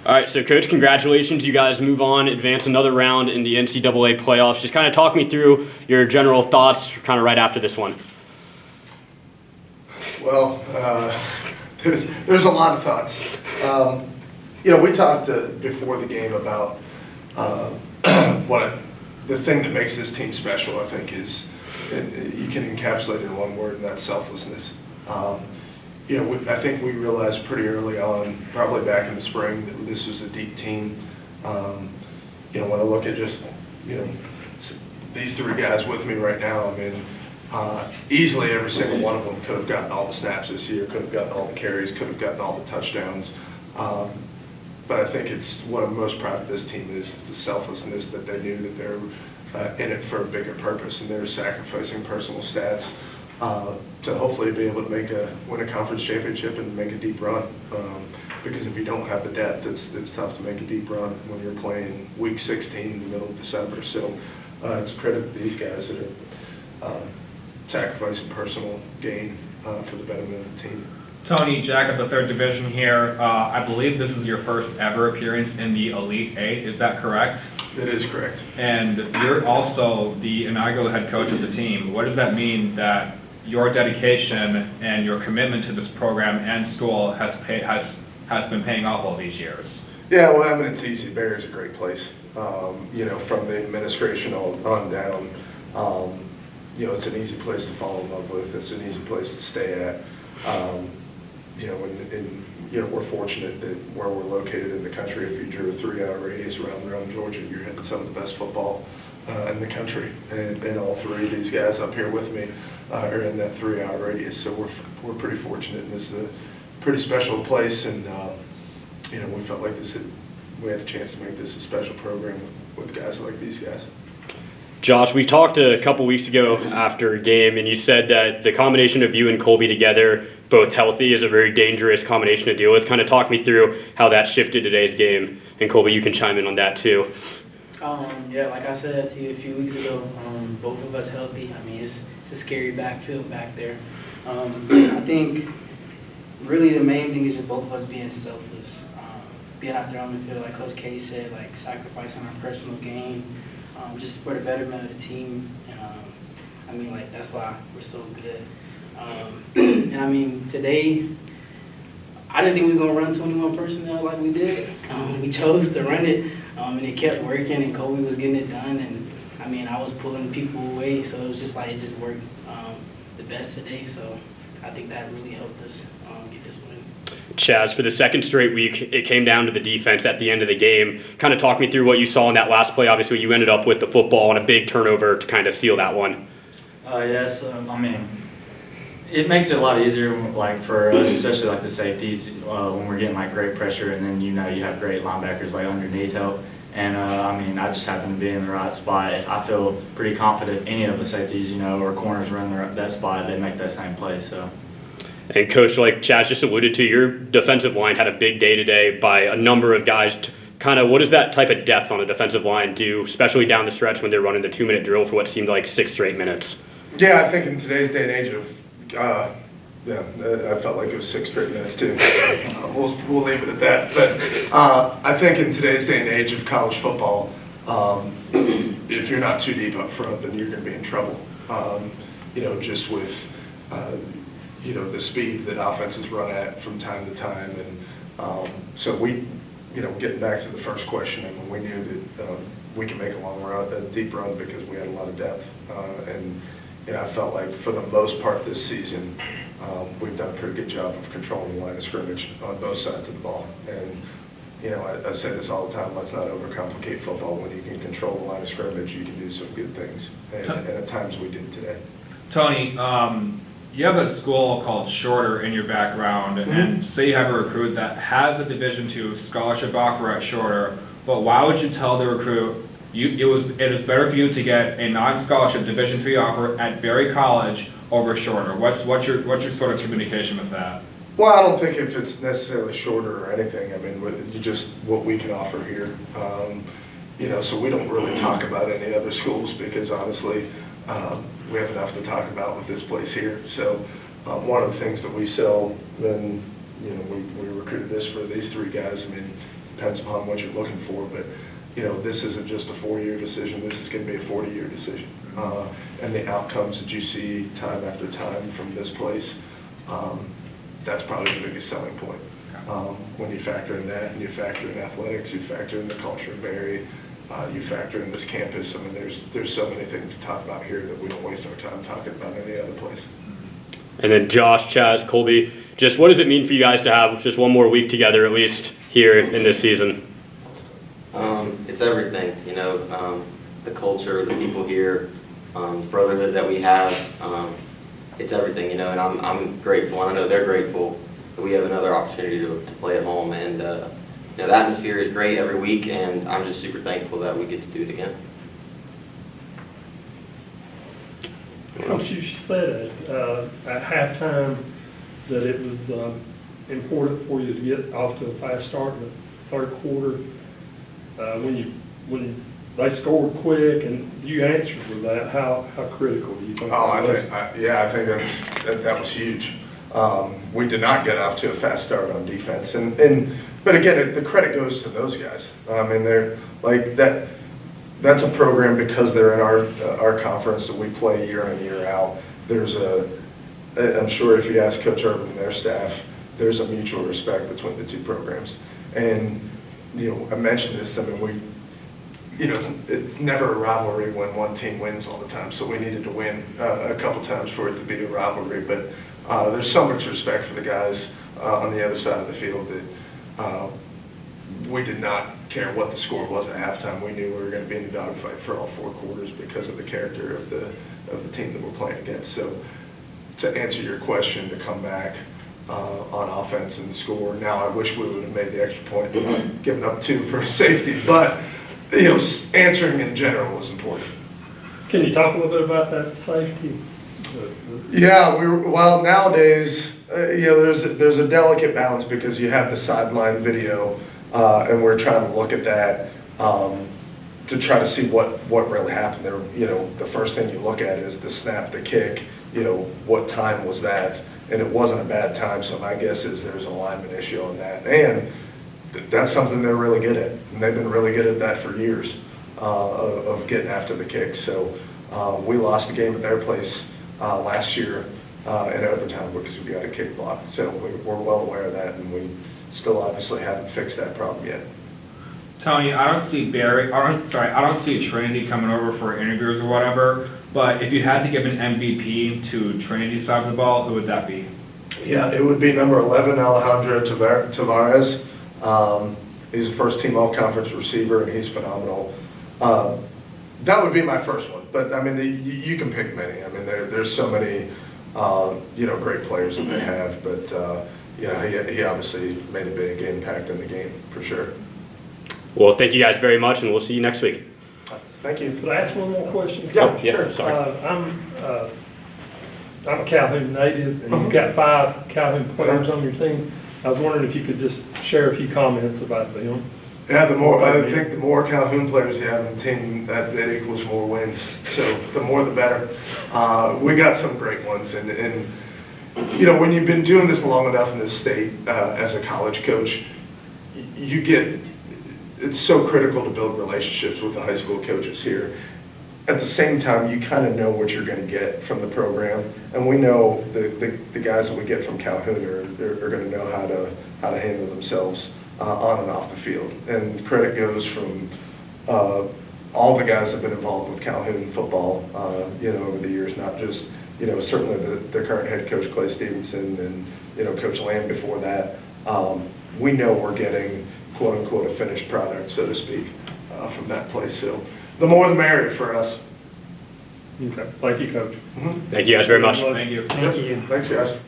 All right, so Coach, congratulations. You guys move on, advance another round in the NCAA playoffs. Just kind of talk me through your general thoughts kind of right after this one. Well, there's a lot of thoughts. We talked before the game about the thing that makes this team special, I think, is you can encapsulate it in one word, and that's selflessness. I think we realized pretty early on, probably back in the spring, that this was a deep team. When I look at just, these three guys with me right now, easily every single one of them could have gotten all the snaps this year, could have gotten all the carries, could have gotten all the touchdowns. But I think it's what I'm most proud of this team is the selflessness that they knew that they're in it for a bigger purpose, and they're sacrificing personal stats to hopefully be able to win a conference championship and make a deep run. Because if you don't have the depth, it's tough to make a deep run when you're playing week 16 in the middle of December. So it's a credit to these guys that are sacrificing personal gain for the betterment of the team. Tony, Jack of the 3rd Division here. I believe this is your first ever appearance in the Elite Eight. Is that correct? That is correct. And you're also the inaugural head coach of the team. What does that mean that your dedication and your commitment to this program and school has been paying off all these years? Yeah, well, it's easy. Barry's a great place. From the administration on down, it's an easy place to fall in love with. It's an easy place to stay at. We're fortunate that where we're located in the country, if you drew a 3-hour radius around Rome, Georgia, you're hitting some of the best football in the country. And all three of these guys up here with me are in that 3-hour radius. So we're pretty fortunate, and this is a pretty special place. And we felt like we had a chance to make this a special program with guys like these guys. Josh, we talked a couple weeks ago after a game, and you said that the combination of you and Colby together, both healthy, is a very dangerous combination to deal with. Kind of talk me through how that shifted today's game. And Colby, you can chime in on that too. Like I said to you a few weeks ago, both of us healthy. It's a scary backfield back there. I think really the main thing is just both of us being selfless. Being out there on the field, like Coach K said, like sacrificing our personal gain. Just for the betterment of the team, and that's why we're so good. Today, I didn't think we was gonna run 21 personnel like we did. We chose to run it, and it kept working, and Kobe was getting it done, and I was pulling people away, so it was just it just worked the best today. So I think that really helped us get this win. Chaz, for the second straight week, it came down to the defense at the end of the game. Kind of talk me through what you saw in that last play. Obviously, you ended up with the football and a big turnover to kind of seal that one. It makes it a lot easier, for us, especially the safeties, when we're getting great pressure, and then you have great linebackers underneath help. And I just happen to be in the right spot. If I feel pretty confident any of the safeties, or corners run that spot, they make that same play. So. And Coach, like Chaz just alluded to, your defensive line had a big day today by a number of guys. Kind of, what does that type of depth on a defensive line do, especially down the stretch when they're running the 2-minute drill for what seemed like 6 straight minutes? Yeah, I think in today's day and age I felt like it was 6 straight minutes too. We'll leave it at that. But I think in today's day and age of college football, if you're not too deep up front, then you're going to be in trouble. Just with the speed that offenses run at from time to time. And so we, getting back to the first question, we knew that we can make a deep run because we had a lot of depth. I felt like for the most part this season, we've done a pretty good job of controlling the line of scrimmage on both sides of the ball. And I say this all the time, let's not overcomplicate football. When you can control the line of scrimmage, you can do some good things. And at times we did today. Tony, you have a school called Shorter in your background, and say you have a recruit that has a Division II scholarship offer at Shorter, but why would you tell the recruit it is better for you to get a non-scholarship Division III offer at Berry College over Shorter? What's your sort of communication with that? Well, I don't think if it's necessarily Shorter or anything. Just what we can offer here. So we don't really talk about any other schools because honestly, we have enough to talk about with this place here. So one of the things that we sell, then we recruited this for these three guys. depends upon what you're looking for, but, you know, this isn't just a 4-year decision, this is going to be a 40-year decision. And the outcomes that you see time after time from this place, that's probably the biggest selling point. When you factor in that, and you factor in athletics, you factor in the culture of Barry, you factor in this campus. I mean, there's so many things to talk about here that we don't waste our time talking about any other place. And then Josh, Chaz, Colby, just what does it mean for you guys to have just one more week together, at least here in this season? It's everything, you know, the culture, the people here, brotherhood that we have. It's everything, you know, and I'm grateful, and I know they're grateful that we have another opportunity to play at home. And you know, the atmosphere is great every week, and I'm just super thankful that we get to do it again. Coach, you said at halftime that it was important for you to get off to a fast start in the third quarter. When they scored quick and you answered with that, how critical do you think? Oh, I think that was huge. We did not get off to a fast start on defense, but again, the credit goes to those guys. I mean, they're like that. That's a program because they're in our conference that we play year in and year out. I'm sure if you ask Coach Urban and their staff, there's a mutual respect between the two programs. And you know, I mentioned this. I mean, it's never a rivalry when one team wins all the time. So we needed to win a couple times for it to be a rivalry. But there's so much respect for the guys on the other side of the field that we did not care what the score was at halftime. We knew we were going to be in the dogfight for all 4 quarters because of the character of the team that we're playing against. So to answer your question, to come back on offense and score. Now I wish we would have made the extra point and not given up 2 for safety, but you know, answering in general was important. Can you talk a little bit about that safety? Yeah, well nowadays, you know, there's a delicate balance because you have the sideline video, and we're trying to look at that to try to see what really happened there. You know, the first thing you look at is the snap, the kick. You know, what time was that? And it wasn't a bad time, so my guess is there's an alignment issue on that. And that's something they're really good at, and they've been really good at that for years, of getting after the kick. So we lost the game at their place last year in overtime because we got a kick block. So we're well aware of that, and we still obviously haven't fixed that problem yet. Tony, I don't see I don't see Trinity coming over for interviews or whatever, but if you had to give an MVP to Trinity's side of the ball, who would that be? Yeah, it would be number 11, Alejandro Tavares. He's a first-team all-conference receiver, and he's phenomenal. That would be my first one, but I mean, you can pick many. I mean, there's so many, you know, great players that they have, but you know, he obviously made a big impact in the game for sure. Well, thank you guys very much, and we'll see you next week. Thank you. Could I ask one more question? Yeah, Yeah, sure. sorry. I'm a Calhoun native, and you've got 5 Calhoun players on your team. I was wondering if you could just share a few comments about them. Yeah, I think the more Calhoun players you have in the team, that equals more wins. So the more the better. We got some great ones, and you know, when you've been doing this long enough in this state as a college coach, it's so critical to build relationships with the high school coaches here. At the same time, you kind of know what you're going to get from the program, and we know the guys that we get from Calhoun are going to know how to handle themselves on and off the field. And credit goes from all the guys that have been involved with Calhoun football, you know, over the years, not just, you know, certainly the current head coach Clay Stevenson and, you know, Coach Lamb before that. We know we're getting quote unquote a finished product, so to speak, from that place. So the more the merrier for us. Okay, thank you, Coach. Thank you guys very much. Thank you. Thank you. Thanks, guys.